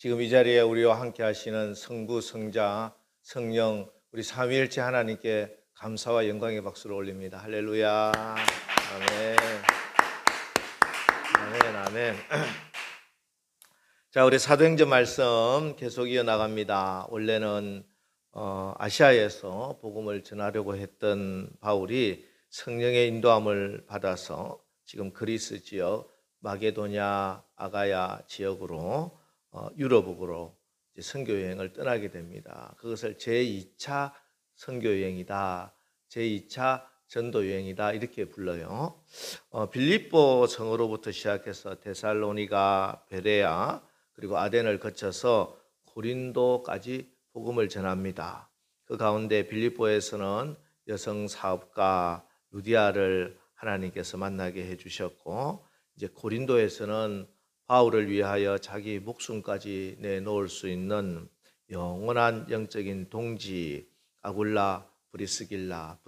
지금 이 자리에 우리와 함께 하시는 성부, 성자, 성령 우리 삼위일체 하나님께 감사와 영광의 박수를 올립니다. 할렐루야. 아멘. 아멘. 아멘. 자, 우리 사도행전 말씀 계속 이어나갑니다. 원래는 아시아에서 복음을 전하려고 했던 바울이 성령의 인도함을 받아서 지금 그리스 지역, 마게도냐, 아가야 지역으로 유럽으로 선교 여행을 떠나게 됩니다. 그것을 제2차 선교 여행이다, 제2차 전도 여행이다 이렇게 불러요. 빌립보 성으로부터 시작해서 데살로니가, 베레아, 그리고 아덴을 거쳐서 고린도까지 복음을 전합니다. 그 가운데 빌립보에서는 여성 사업가 루디아를 하나님께서 만나게 해주셨고, 이제 고린도에서는 바울을 위하여 자기 목숨까지 내놓을 수 있는 영원한 영적인 동지 아굴라 브리스길라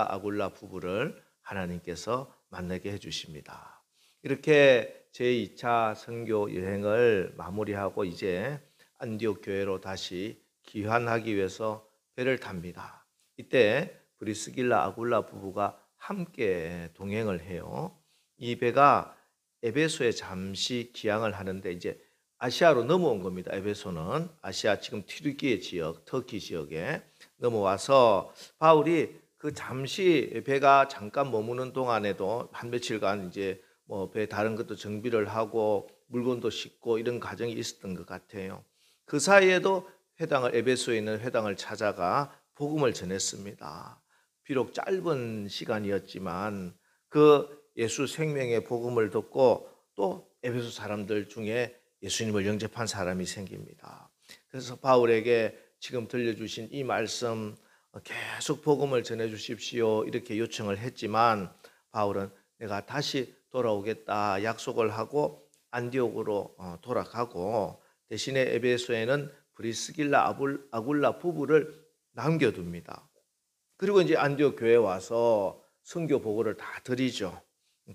아굴라 부부를 하나님께서 만나게 해주십니다. 이렇게 제2차 선교 여행을 마무리하고 이제 안디옥 교회로 다시 귀환하기 위해서 배를 탑니다. 이때 브리스길라 아굴라 부부가 함께 동행을 해요. 이 배가 에베소에 잠시 기항을 하는데 이제 아시아로 넘어온 겁니다. 에베소는 아시아 지금 튀르키예 지역, 터키 지역에 넘어와서 바울이 그 잠시 배가 잠깐 머무는 동안에도 한 며칠간 이제 배 다른 것도 정비를 하고 물건도 싣고 이런 과정이 있었던 것 같아요. 그 사이에도 에베소에 있는 회당을 찾아가 복음을 전했습니다. 비록 짧은 시간이었지만 그 예수 생명의 복음을 듣고 또 에베소 사람들 중에 예수님을 영접한 사람이 생깁니다. 그래서 바울에게 지금 들려주신 이 말씀 계속 복음을 전해주십시오 이렇게 요청을 했지만 바울은 내가 다시 돌아오겠다 약속을 하고 안디옥으로 돌아가고 대신에 에베소에는 브리스길라 아굴라 부부를 남겨둡니다. 그리고 이제 안디옥 교회에 와서 선교 보고를 다 드리죠.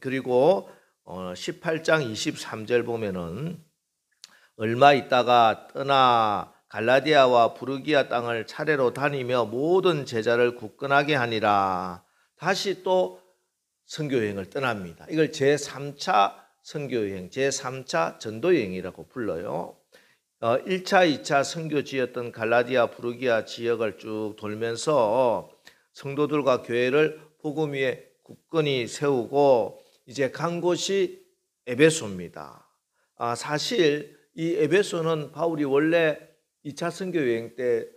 그리고 18장 23절 보면은 얼마 있다가 떠나 갈라디아와 부르기아 땅을 차례로 다니며 모든 제자를 굳건하게 하니라. 다시 또 선교 여행을 떠납니다. 이걸 제3차 선교 여행, 제3차 전도 여행이라고 불러요. 1차, 2차 선교지였던 갈라디아, 부르기아 지역을 쭉 돌면서 성도들과 교회를 복음 위에 굳건히 세우고 이제 간 곳이 에베소입니다. 사실 이 에베소는 바울이 원래 2차 선교 여행 때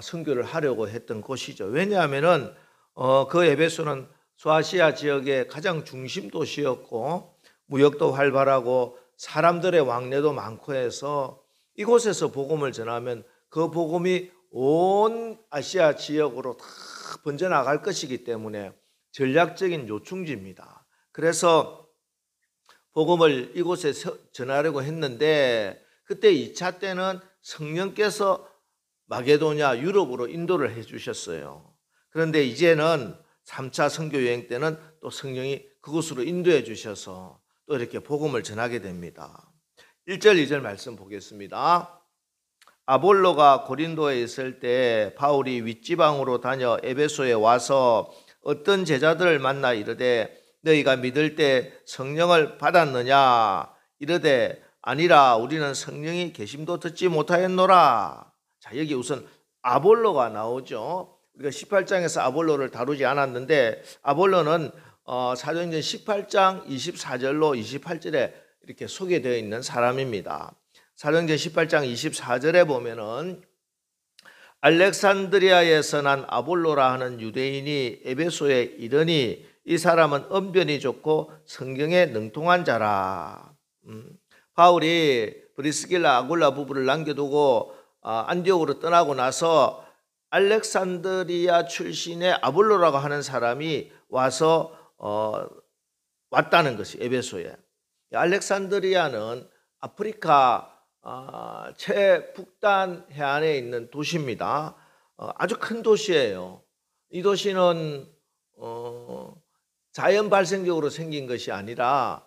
선교를 하려고 했던 곳이죠. 왜냐하면은 그 에베소는 소아시아 지역의 가장 중심 도시였고 무역도 활발하고 사람들의 왕래도 많고 해서 이곳에서 복음을 전하면 그 복음이 온 아시아 지역으로 다 번져나갈 것이기 때문에 전략적인 요충지입니다. 그래서 복음을 이곳에 전하려고 했는데 그때 2차 때는 성령께서 마게도냐 유럽으로 인도를 해주셨어요. 그런데 이제는 3차 선교 여행 때는 또 성령이 그곳으로 인도해 주셔서 또 이렇게 복음을 전하게 됩니다. 1절 2절 말씀 보겠습니다. 아볼로가 고린도에 있을 때 바울이 윗지방으로 다녀 에베소에 와서 어떤 제자들을 만나 이르되 너희가 믿을 때 성령을 받았느냐 이르되 아니라 우리는 성령이 계심도 듣지 못하였노라. 자, 여기 우선 아볼로가 나오죠. 우리가 18장에서 아볼로를 다루지 않았는데 아볼로는 사도행전 18장 24절로 28절에 이렇게 소개되어 있는 사람입니다. 사도행전 18장 24절에 보면은 알렉산드리아에서 난 아볼로라 하는 유대인이 에베소에 이르니 이 사람은 언변이 좋고 성경에 능통한 자라. 바울이 브리스길라 아굴라 부부를 남겨두고 안디옥으로 떠나고 나서 알렉산드리아 출신의 아볼로라고 하는 사람이 와서 왔다는 것이 에베소에. 알렉산드리아는 아프리카 최북단 해안에 있는 도시입니다. 아주 큰 도시예요. 이 도시는 자연 발생적으로 생긴 것이 아니라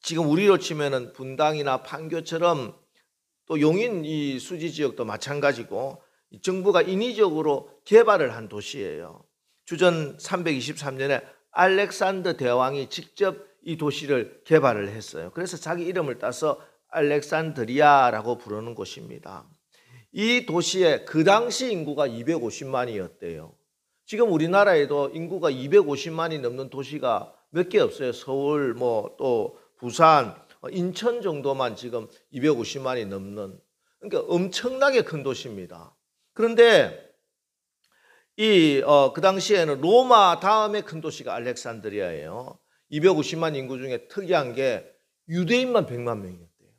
지금 우리로 치면은 분당이나 판교처럼 또 용인 이 수지 지역도 마찬가지고 정부가 인위적으로 개발을 한 도시예요. 주전 323년에 알렉산더 대왕이 직접 이 도시를 개발을 했어요. 그래서 자기 이름을 따서 알렉산드리아라고 부르는 곳입니다. 이 도시에 그 당시 인구가 250만이었대요. 지금 우리나라에도 인구가 250만이 넘는 도시가 몇 개 없어요. 서울, 또 부산, 인천 정도만 지금 250만이 넘는, 그러니까 엄청나게 큰 도시입니다. 그런데 그 당시에는 로마 다음에 큰 도시가 알렉산드리아예요. 250만 인구 중에 특이한 게 유대인만 100만 명이었대요.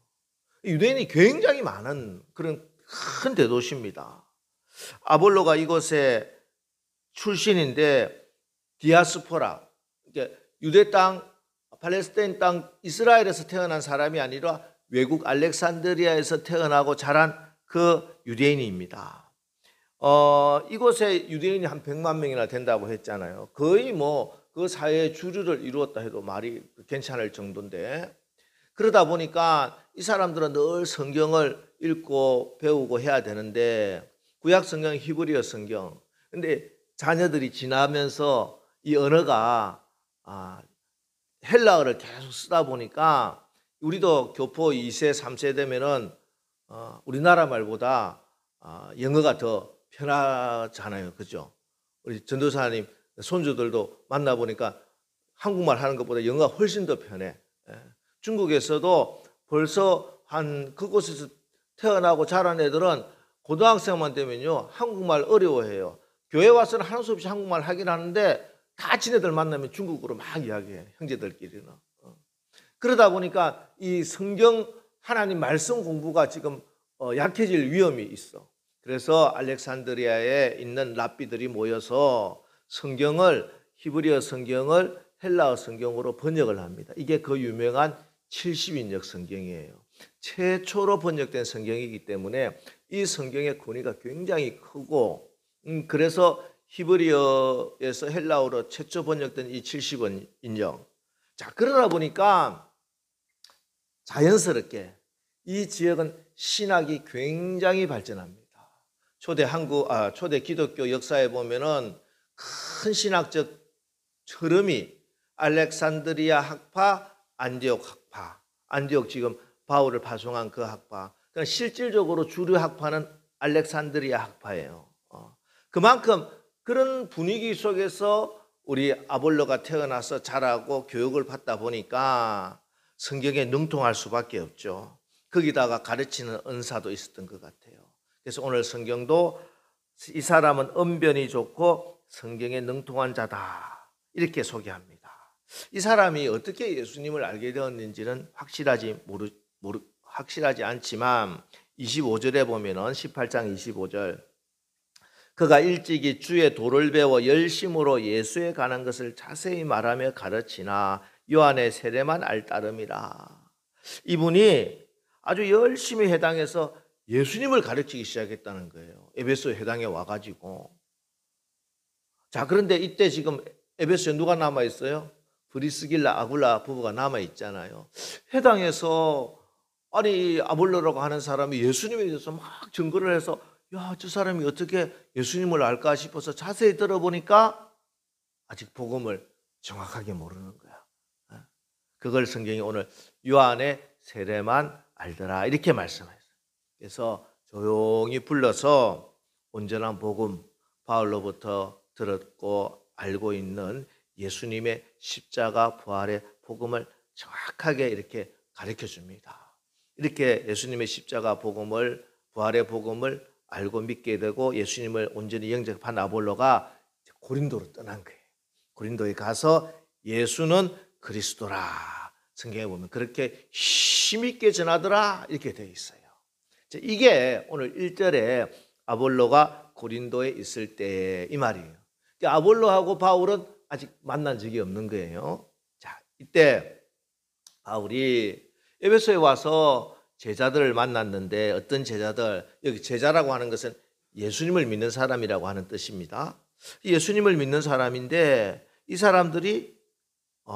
유대인이 굉장히 많은 그런 큰 대도시입니다. 아볼로가 이곳의 출신인데 디아스포라, 그러니까 유대 땅, 팔레스타인 땅, 이스라엘에서 태어난 사람이 아니라 외국 알렉산드리아에서 태어나고 자란 그 유대인입니다. 이곳에 유대인이 한 100만 명이나 된다고 했잖아요. 거의 그 사회의 주류를 이루었다 해도 말이 괜찮을 정도인데, 그러다 보니까 이 사람들은 늘 성경을 읽고 배우고 해야 되는데, 구약 성경 히브리어 성경, 근데 자녀들이 지나면서 이 언어가 헬라어를 계속 쓰다 보니까 우리도 교포 2세, 3세 되면은 우리나라 말보다 영어가 더 편하잖아요. 그죠? 우리 전도사님 손주들도 만나보니까 한국말 하는 것보다 영어가 훨씬 더 편해. 중국에서도 벌써 그곳에서 태어나고 자란 애들은 고등학생만 되면요, 한국말 어려워해요. 교회 와서는 하는 수 없이 한국말 하긴 하는데 다 지네들 만나면 중국어로 막 이야기해, 형제들끼리는. 그러다 보니까 이 성경 하나님 말씀 공부가 지금 약해질 위험이 있어. 그래서 알렉산드리아에 있는 랍비들이 모여서 히브리어 성경을 헬라어 성경으로 번역을 합니다. 이게 그 유명한 70인역 성경이에요. 최초로 번역된 성경이기 때문에 이 성경의 권위가 굉장히 크고, 그래서 히브리어에서 헬라어로 최초 번역된 이 70인역. 자, 그러다 보니까 자연스럽게 이 지역은 신학이 굉장히 발전합니다. 초대 기독교 역사에 보면은 큰 신학적 흐름이 알렉산드리아 학파, 안디옥 학파, 안디옥 지금 바울을 파송한 그 학파. 그러니까 실질적으로 주류 학파는 알렉산드리아 학파예요. 그만큼 그런 분위기 속에서 우리 아볼로가 태어나서 자라고 교육을 받다 보니까 성경에 능통할 수밖에 없죠. 거기다가 가르치는 은사도 있었던 것 같아요. 그래서 오늘 성경도 이 사람은 언변이 좋고 성경에 능통한 자다, 이렇게 소개합니다. 이 사람이 어떻게 예수님을 알게 되었는지는 확실하지 않지만 25절에 보면은 18장 25절, 그가 일찍이 주의 도를 배워 열심으로 예수에 관한 것을 자세히 말하며 가르치나 요한의 세례만 알따름이라. 이분이 아주 열심히 해당해서 예수님을 가르치기 시작했다는 거예요. 에베소 해당에 와가지고. 자, 그런데 이때 지금 에베소에 누가 남아있어요? 브리스길라, 아굴라 부부가 남아있잖아요. 해당에서 아볼로라고 하는 사람이 예수님에 대해서 막 증거를 해서, 야, 저 사람이 어떻게 예수님을 알까 싶어서 자세히 들어보니까 아직 복음을 정확하게 모르는 거야. 그걸 성경이 오늘 요한의 세례만 알더라, 이렇게 말씀했어요. 그래서 조용히 불러서 온전한 복음, 바울로부터 들었고 알고 있는 예수님의 십자가 부활의 복음을 정확하게 이렇게 가르쳐 줍니다. 이렇게 예수님의 십자가 복음을, 부활의 복음을 알고 믿게 되고 예수님을 온전히 영접한 아볼로가 고린도로 떠난 거예요. 고린도에 가서 예수는 그리스도라, 성경에 보면 그렇게 힘있게 전하더라, 이렇게 되어 있어요. 이게 오늘 1절에 아볼로가 고린도에 있을 때 이 말이에요. 아볼로하고 바울은 아직 만난 적이 없는 거예요. 자, 이때 바울이 에베소에 와서 제자들을 만났는데, 어떤 제자들, 여기 제자라고 하는 것은 예수님을 믿는 사람이라고 하는 뜻입니다. 예수님을 믿는 사람인데 이 사람들이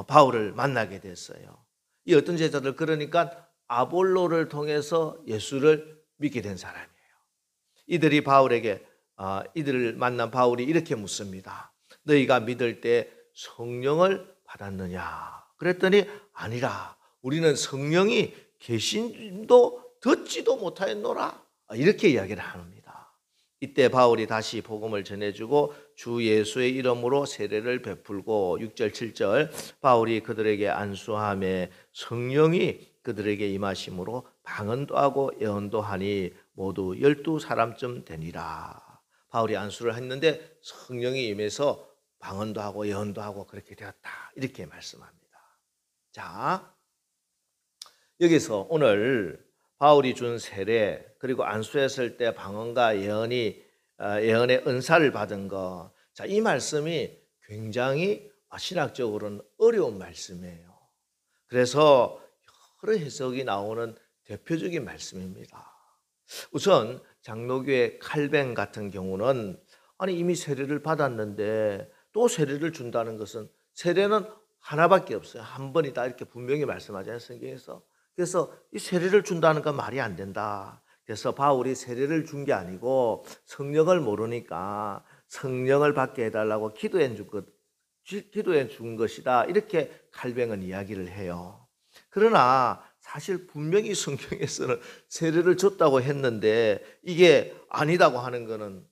바울을 만나게 됐어요. 이 어떤 제자들, 그러니까 아볼로를 통해서 예수를 믿게 된 사람이에요. 이들이 바울에게 이들을 만난 바울이 이렇게 묻습니다. 너희가 믿을 때 성령을 받았느냐? 그랬더니 아니라 우리는 성령이 계신도 듣지도 못하였노라. 이렇게 이야기를 합니다. 이때 바울이 다시 복음을 전해주고 주 예수의 이름으로 세례를 베풀고 6절 7절 바울이 그들에게 안수하며 성령이 그들에게 임하심으로 방언도 하고 예언도 하니 모두 12사람쯤 되니라. 바울이 안수를 했는데 성령이 임해서 방언도 하고 예언도 하고 그렇게 되었다. 이렇게 말씀합니다. 자, 여기서 오늘 바울이 준 세례 그리고 안수했을 때 방언과 예언의 은사를 받은 것, 자, 이 말씀이 굉장히 신학적으로는 어려운 말씀이에요. 그래서 여러 해석이 나오는 대표적인 말씀입니다. 우선 장로교의 칼뱅 같은 경우는 아니 이미 세례를 받았는데 또 세례를 준다는 것은 세례는 하나밖에 없어요. 한 번이다 이렇게 분명히 말씀하잖아요, 성경에서. 그래서 이 세례를 준다는 건 말이 안 된다. 그래서 바울이 세례를 준 게 아니고 성령을 모르니까 성령을 받게 해달라고 기도해 준 것이다. 이렇게 칼뱅은 이야기를 해요. 그러나 사실 분명히 성경에서는 세례를 줬다고 했는데 이게 아니다고 하는 것은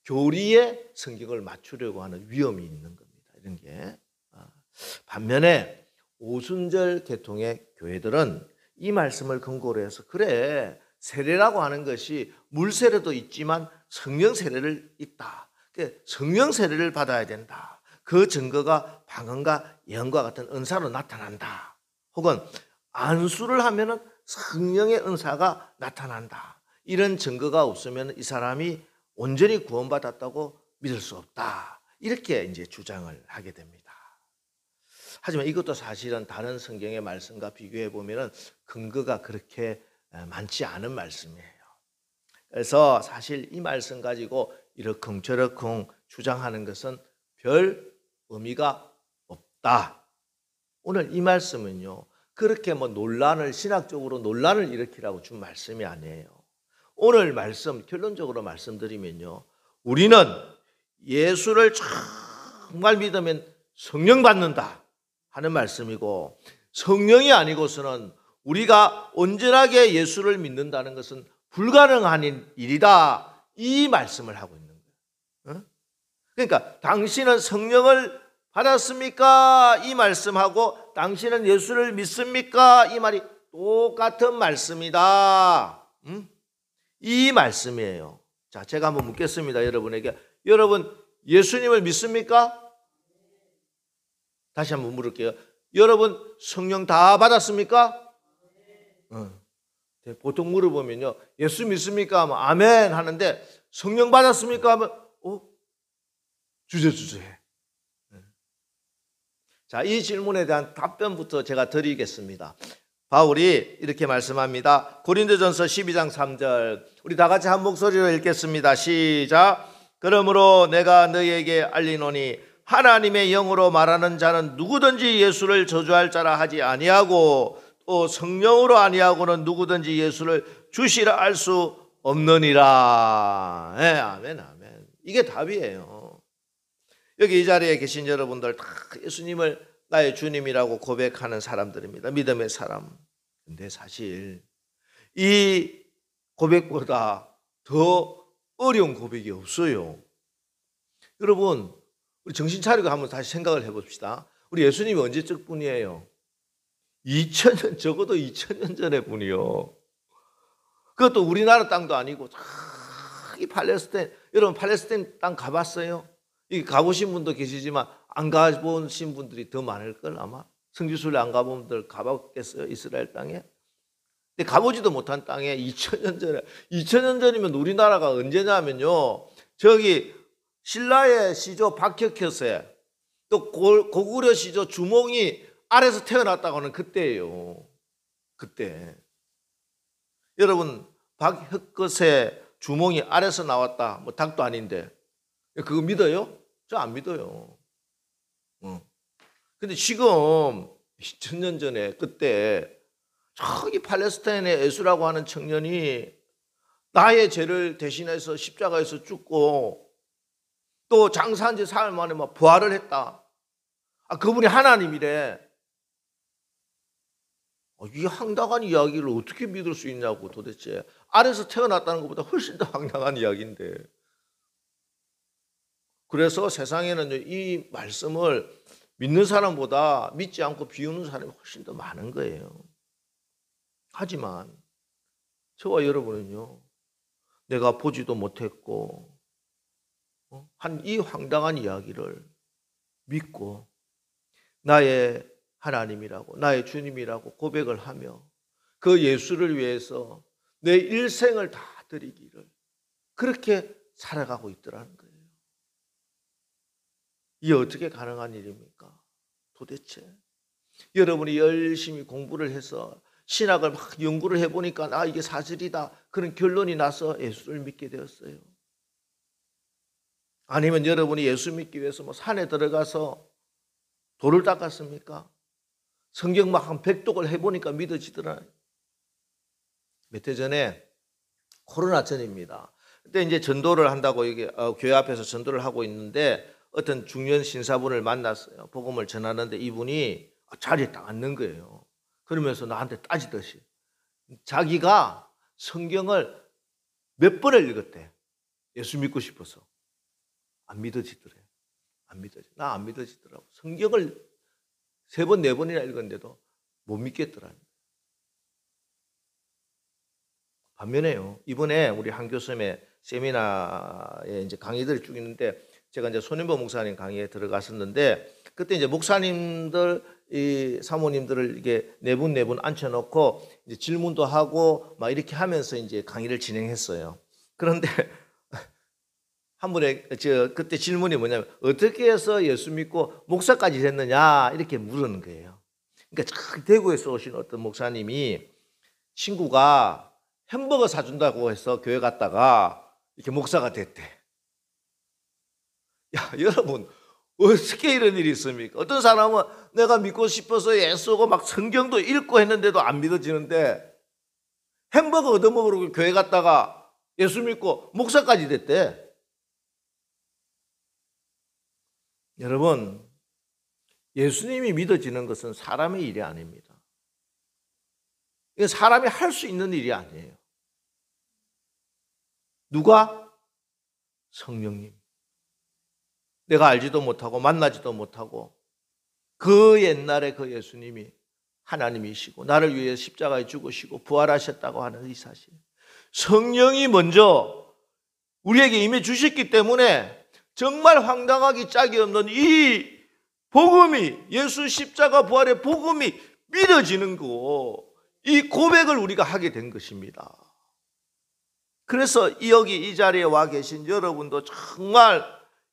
교리에 성경을 맞추려고 하는 위험이 있는 겁니다. 이런 게. 반면에 오순절 계통의 교회들은 이 말씀을 근거로 해서 그래, 세례라고 하는 것이 물세례도 있지만 성령 세례를 있다. 성령 세례를 받아야 된다. 그 증거가 방언과 예언과 같은 은사로 나타난다. 혹은 안수를 하면은 성령의 은사가 나타난다. 이런 증거가 없으면 이 사람이 온전히 구원받았다고 믿을 수 없다. 이렇게 이제 주장을 하게 됩니다. 하지만 이것도 사실은 다른 성경의 말씀과 비교해 보면은 근거가 그렇게 많지 않은 말씀이에요. 그래서 사실 이 말씀 가지고 이러쿵저러쿵 주장하는 것은 별 의미가 없다. 오늘 이 말씀은요, 그렇게 신학적으로 논란을 일으키라고 준 말씀이 아니에요. 오늘 말씀, 결론적으로 말씀드리면요, 우리는 예수를 정말 믿으면 성령 받는다 하는 말씀이고, 성령이 아니고서는 우리가 온전하게 예수를 믿는다는 것은 불가능한 일이다. 이 말씀을 하고 있는 거예요. 그러니까 당신은 성령을 받았습니까? 이 말씀하고 당신은 예수를 믿습니까? 이 말이 똑같은 말씀이다. 이 말씀이에요. 자, 제가 한번 묻겠습니다. 여러분에게. 여러분 예수님을 믿습니까? 다시 한번 물을게요. 여러분 성령 다 받았습니까? 보통 물어보면요, 예수 믿습니까? 하면 아멘 하는데 성령 받았습니까? 하면 주저주저해. 자, 이 질문에 대한 답변부터 제가 드리겠습니다. 바울이 이렇게 말씀합니다. 고린도전서 12장 3절, 우리 다 같이 한 목소리로 읽겠습니다. 시작. 그러므로 내가 너희에게 알리노니 하나님의 영으로 말하는 자는 누구든지 예수를 저주할 자라 하지 아니하고 또 성령으로 아니하고는 누구든지 예수를 주시라 알 수 없느니라. 네, 아멘, 아멘. 이게 답이에요. 여기 이 자리에 계신 여러분들 다 예수님을 나의 주님이라고 고백하는 사람들입니다. 믿음의 사람. 근데 사실 이 고백보다 더 어려운 고백이 없어요. 여러분, 우리 정신 차리고 한번 다시 생각을 해봅시다. 우리 예수님이 언제적 분이에요? 2000년, 적어도 2000년 전의 분이요. 그것도 우리나라 땅도 아니고 이 팔레스타인, 여러분 팔레스타인 땅 가봤어요? 이 가보신 분도 계시지만 안 가보신 분들이 더 많을걸 아마. 성지순례 안 가본 분들 가봤겠어요? 이스라엘 땅에? 근데 가보지도 못한 땅에 2000년 전에, 2000년 전이면 우리나라가 언제냐면요, 저기 신라의 시조 박혁효세, 또 고구려 시조 주몽이 아래서 태어났다고 하는 그때예요. 그때. 여러분 박혁거세 주몽이 아래서 나왔다, 뭐 닭도 아닌데 그거 믿어요? 저 안 믿어요. 근데 지금 2000년 전에 그때 저기 팔레스타인의 에수라고 하는 청년이 나의 죄를 대신해서 십자가에서 죽고 또 장사한 지 사흘 만에 막 부활을 했다. 그분이 하나님이래. 이 황당한 이야기를 어떻게 믿을 수 있냐고. 도대체 아래서 태어났다는 것보다 훨씬 더 황당한 이야기인데. 그래서 세상에는 이 말씀을 믿는 사람보다 믿지 않고 비우는 사람이 훨씬 더 많은 거예요. 하지만 저와 여러분은요, 내가 보지도 못했고 한 이 황당한 이야기를 믿고 나의 하나님이라고, 나의 주님이라고 고백을 하며 그 예수를 위해서 내 일생을 다 드리기를 그렇게 살아가고 있더라는 거예요. 이게 어떻게 가능한 일입니까? 도대체 여러분이 열심히 공부를 해서 신학을 막 연구를 해보니까 이게 사실이다 그런 결론이 나서 예수를 믿게 되었어요. 아니면 여러분이 예수 믿기 위해서 뭐 산에 들어가서 돌을 닦았습니까? 성경 막 한 100독을 해보니까 믿어지더라. 몇 해 전에 코로나 전입니다. 그때 이제 전도를 한다고 이게 교회 앞에서 전도를 하고 있는데 어떤 중년 신사분을 만났어요. 복음을 전하는데 이분이 자리에 딱 앉는 거예요. 그러면서 나한테 따지듯이 자기가 성경을 몇 번을 읽었대. 예수 믿고 싶어서. 안 믿어지더래. 나 안 믿어지더라고. 성경을 3번, 4번이나 읽었는데도 못 믿겠더라. 반면에요. 이번에 우리 한교섬의 세미나에 이제 강의들이 쭉 있는데 제가 이제 손인보 목사님 강의에 들어갔었는데 그때 이제 목사님들, 이 사모님들을 이게 네 분 앉혀놓고 이제 질문도 하고 막 이렇게 하면서 이제 강의를 진행했어요. 그런데 한 분의 그때 질문이 뭐냐면 어떻게 해서 예수 믿고 목사까지 됐느냐 이렇게 물은 거예요. 그러니까 대구에서 오신 어떤 목사님이 친구가 햄버거 사준다고 해서 교회 갔다가 이렇게 목사가 됐대. 여러분 어떻게 이런 일이 있습니까? 어떤 사람은 내가 믿고 싶어서 예수고 막 성경도 읽고 했는데도 안 믿어지는데 햄버거 얻어먹으러 교회 갔다가 예수 믿고 목사까지 됐대. 여러분, 예수님이 믿어지는 것은 사람의 일이 아닙니다. 이건 사람이 할 수 있는 일이 아니에요. 누가? 성령님. 내가 알지도 못하고 만나지도 못하고 그 옛날에 그 예수님이 하나님이시고 나를 위해 십자가에 죽으시고 부활하셨다고 하는 이 사실. 성령이 먼저 우리에게 임해 주셨기 때문에 정말 황당하기 짝이 없는 이 복음이, 예수 십자가 부활의 복음이 믿어지는 거고 이 고백을 우리가 하게 된 것입니다. 그래서 여기 이 자리에 와 계신 여러분도 정말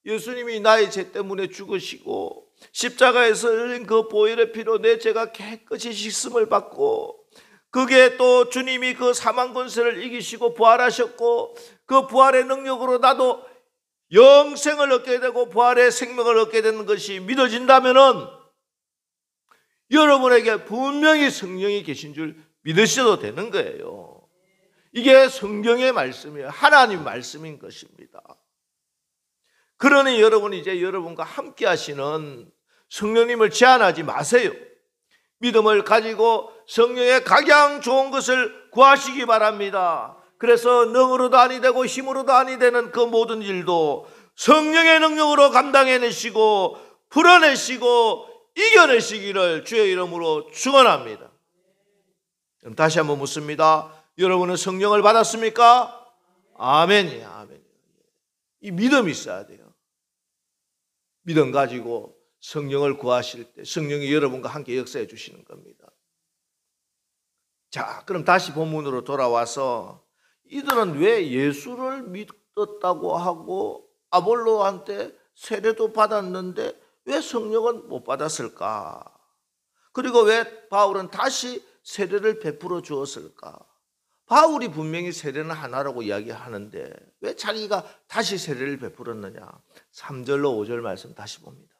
예수님이 나의 죄 때문에 죽으시고 십자가에서 흘린 그 보혈의 피로 내 죄가 깨끗이 씻음을 받고 그게 또 주님이 그 사망 권세를 이기시고 부활하셨고 그 부활의 능력으로 나도 영생을 얻게 되고 부활의 생명을 얻게 되는 것이 믿어진다면은 여러분에게 분명히 성령이 계신 줄 믿으셔도 되는 거예요. 이게 성경의 말씀이에요. 하나님 말씀인 것입니다. 그러니 여러분이 이제 여러분과 함께 하시는 성령님을 제한하지 마세요. 믿음을 가지고 성령의 각양 좋은 것을 구하시기 바랍니다. 그래서 능으로도 아니 되고 힘으로도 아니 되는 그 모든 일도 성령의 능력으로 감당해내시고 풀어내시고 이겨내시기를 주의 이름으로 축원합니다. 그럼 다시 한번 묻습니다. 여러분은 성령을 받았습니까? 아멘이야, 아멘. 이 믿음이 있어야 돼요. 믿음 가지고 성령을 구하실 때 성령이 여러분과 함께 역사해 주시는 겁니다. 자, 그럼 다시 본문으로 돌아와서 이들은 왜 예수를 믿었다고 하고 아볼로한테 세례도 받았는데 왜 성령은 못 받았을까? 그리고 왜 바울은 다시 세례를 베풀어 주었을까? 바울이 분명히 세례는 하나라고 이야기하는데 왜 자기가 다시 세례를 베풀었느냐? 3절로 5절 말씀 다시 봅니다.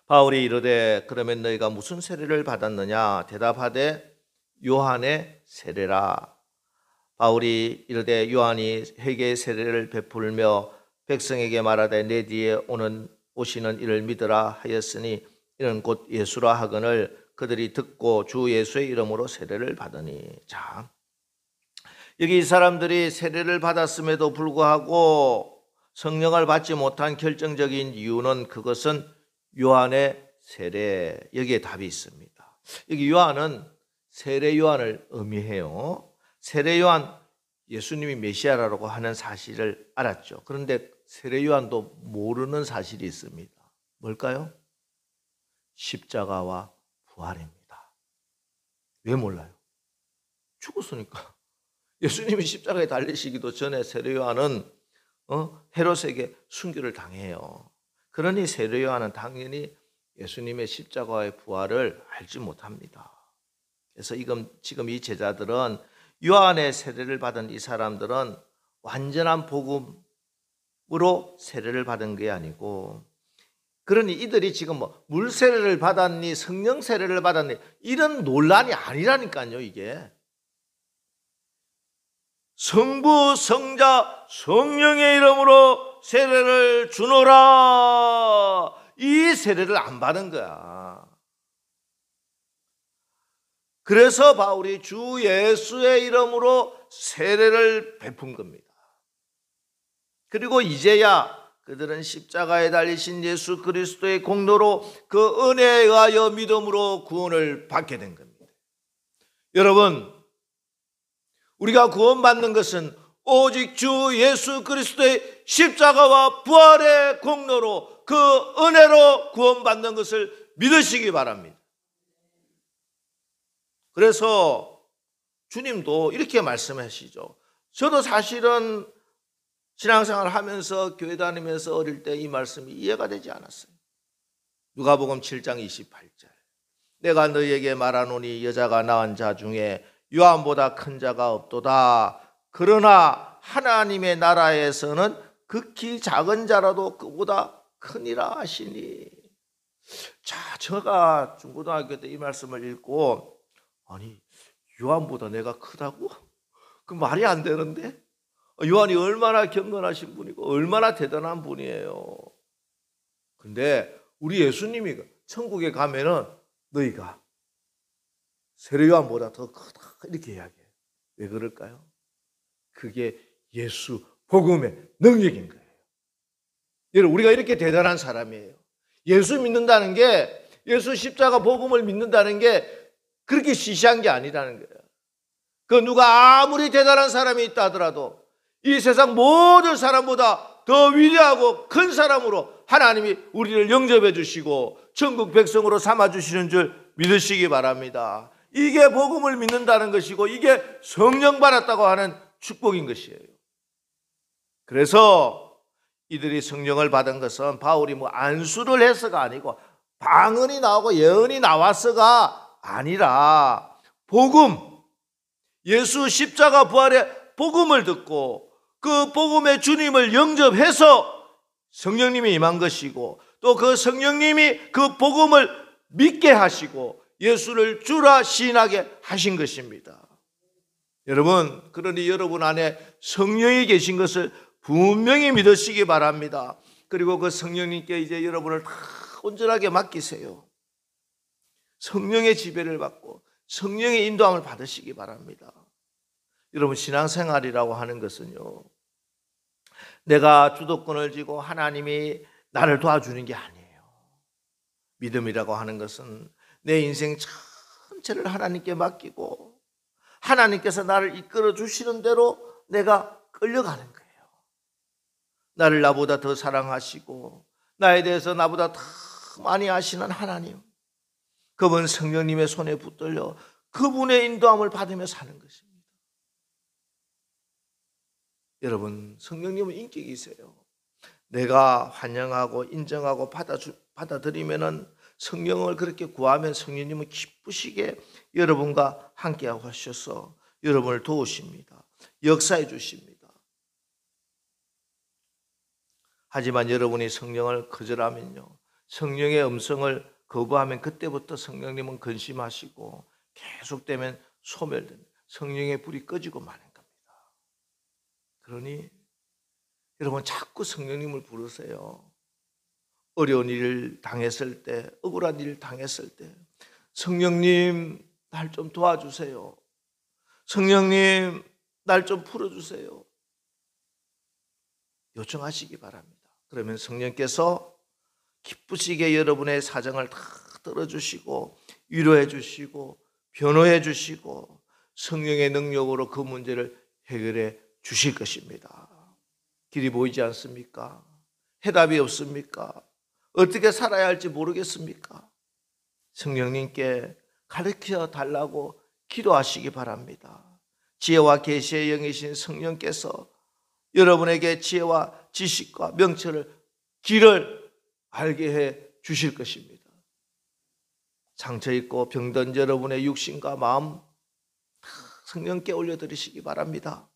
바울이 이르되 그러면 너희가 무슨 세례를 받았느냐? 대답하되 요한의 세례라. 바울이 이르되 요한이 회개의 세례를 베풀며 백성에게 말하되 내 뒤에 오시는 이를 믿으라 하였으니 이는 곧 예수라 하거늘 그들이 듣고 주 예수의 이름으로 세례를 받으니. 자, 여기 이 사람들이 세례를 받았음에도 불구하고 성령을 받지 못한 결정적인 이유는 그것은 요한의 세례, 여기에 답이 있습니다. 여기 요한은 세례 요한을 의미해요. 세례 요한, 예수님이 메시아라고 하는 사실을 알았죠. 그런데 세례 요한도 모르는 사실이 있습니다. 뭘까요? 십자가와 부활입니다. 왜 몰라요? 죽었으니까. 예수님이 십자가에 달리시기도 전에 세례 요한은 헤롯에게 순교를 당해요. 그러니 세례 요한은 당연히 예수님의 십자가의 부활을 알지 못합니다. 그래서 지금 이 제자들은 요한의 세례를 받은 이 사람들은 완전한 복음으로 세례를 받은 게 아니고, 그러니 이들이 지금 뭐 물세례를 받았니 성령 세례를 받았니 이런 논란이 아니라니까요. 이게 성부 성자 성령의 이름으로 세례를 주노라, 이 세례를 안 받은 거야. 그래서 바울이 주 예수의 이름으로 세례를 베푼 겁니다. 그리고 이제야 그들은 십자가에 달리신 예수 그리스도의 공로로 그 은혜에 의하여 믿음으로 구원을 받게 된 겁니다. 여러분, 우리가 구원받는 것은 오직 주 예수 그리스도의 십자가와 부활의 공로로 그 은혜로 구원받는 것을 믿으시기 바랍니다. 그래서 주님도 이렇게 말씀하시죠. 저도 사실은 신앙생활을 하면서 교회 다니면서 어릴 때 이 말씀이 이해가 되지 않았어요. 누가복음 7장 28절. 내가 너희에게 말하노니 여자가 낳은 자 중에 요한보다 큰 자가 없도다. 그러나 하나님의 나라에서는 극히 작은 자라도 그보다 크니라 하시니. 자, 제가 중고등학교 때 이 말씀을 읽고, 아니 요한보다 내가 크다고? 그 말이 안 되는데? 요한이 얼마나 경건하신 분이고 얼마나 대단한 분이에요. 근데 우리 예수님이 천국에 가면은 너희가 세례 요한보다 더 크다 이렇게 이야기해요. 왜 그럴까요? 그게 예수 복음의 능력인 거예요. 여러분, 우리가 이렇게 대단한 사람이에요. 예수 믿는다는 게, 예수 십자가 복음을 믿는다는 게 그렇게 시시한 게 아니라는 거예요. 그 누가 아무리 대단한 사람이 있다 하더라도 이 세상 모든 사람보다 더 위대하고 큰 사람으로 하나님이 우리를 영접해 주시고 천국 백성으로 삼아 주시는 줄 믿으시기 바랍니다. 이게 복음을 믿는다는 것이고 이게 성령 받았다고 하는 축복인 것이에요. 그래서 이들이 성령을 받은 것은 바울이 뭐 안수를 해서가 아니고 방언이 나오고 예언이 나와서가 아니라 복음, 예수 십자가 부활의 복음을 듣고 그 복음의 주님을 영접해서 성령님이 임한 것이고, 또 그 성령님이 그 복음을 믿게 하시고 예수를 주라 시인하게 하신 것입니다. 여러분, 그러니 여러분 안에 성령이 계신 것을 분명히 믿으시기 바랍니다. 그리고 그 성령님께 이제 여러분을 다 온전하게 맡기세요. 성령의 지배를 받고 성령의 인도함을 받으시기 바랍니다. 여러분, 신앙생활이라고 하는 것은요, 내가 주도권을 쥐고 하나님이 나를 도와주는 게 아니에요. 믿음이라고 하는 것은 내 인생 전체를 하나님께 맡기고 하나님께서 나를 이끌어 주시는 대로 내가 끌려가는 거예요. 나를 나보다 더 사랑하시고 나에 대해서 나보다 더 많이 아시는 하나님, 그분 성령님의 손에 붙들려 그분의 인도함을 받으며 사는 것입니다. 여러분, 성령님은 인격이세요. 내가 환영하고 인정하고 받아들이면은, 성령을 그렇게 구하면 성령님은 기쁘시게 여러분과 함께하고 하셔서 여러분을 도우십니다. 역사해 주십니다. 하지만 여러분이 성령을 거절하면요, 성령의 음성을 거부하면 그때부터 성령님은 근심하시고 계속되면 소멸됩니다. 성령의 불이 꺼지고 마는 겁니다. 그러니 여러분 자꾸 성령님을 부르세요. 어려운 일을 당했을 때, 억울한 일을 당했을 때 성령님 날 좀 도와주세요. 성령님 날 좀 풀어주세요. 요청하시기 바랍니다. 그러면 성령께서 기쁘시게 여러분의 사정을 다 들어주시고 위로해 주시고 변호해 주시고 성령의 능력으로 그 문제를 해결해 주실 것입니다. 길이 보이지 않습니까? 해답이 없습니까? 어떻게 살아야 할지 모르겠습니까? 성령님께 가르쳐 달라고 기도하시기 바랍니다. 지혜와 계시의 영이신 성령께서 여러분에게 지혜와 지식과 명철을 길을 알게 해 주실 것입니다. 상처 있고 병든 여러분의 육신과 마음 성령께 올려드리시기 바랍니다.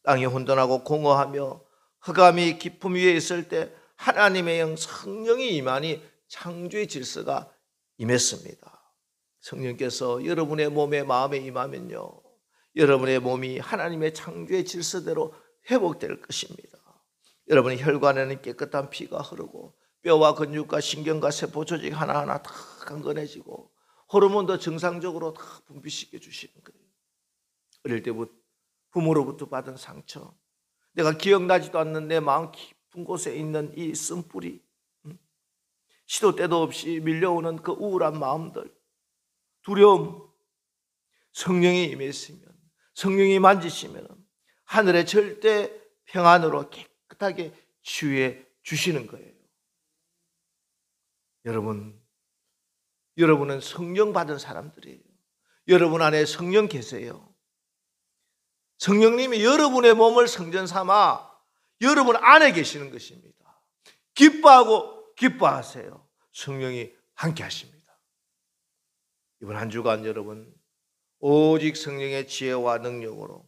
땅이 혼돈하고 공허하며 흑암이 깊음 위에 있을 때 하나님의 영 성령이 임하니 창조의 질서가 임했습니다. 성령께서 여러분의 몸에 마음에 임하면요, 여러분의 몸이 하나님의 창조의 질서대로 회복될 것입니다. 여러분의 혈관에는 깨끗한 피가 흐르고 뼈와 근육과 신경과 세포 조직 하나하나 다 강건해지고 호르몬도 정상적으로 다 분비시켜 주시는 거예요. 어릴 때부터 부모로부터 받은 상처, 내가 기억나지도 않는 내 마음 깊은 곳에 있는 이 쓴뿌리, 시도 때도 없이 밀려오는 그 우울한 마음들, 두려움, 성령이 임했으면, 성령이 만지시면 하늘의 절대 평안으로 깨끗하게 치유해 주시는 거예요. 여러분은 성령 받은 사람들이에요. 여러분 안에 성령 계세요. 성령님이 여러분의 몸을 성전 삼아 여러분 안에 계시는 것입니다. 기뻐하세요. 성령이 함께 하십니다. 이번 한 주간 여러분 오직 성령의 지혜와 능력으로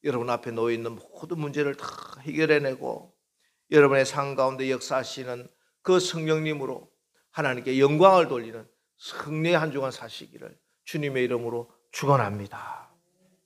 여러분 앞에 놓여 있는 모든 문제를 다 해결해내고 여러분의 삶 가운데 역사하시는 그 성령님으로 하나님께 영광을 돌리는 승리의 한 주간 사시기를 주님의 이름으로 축원합니다.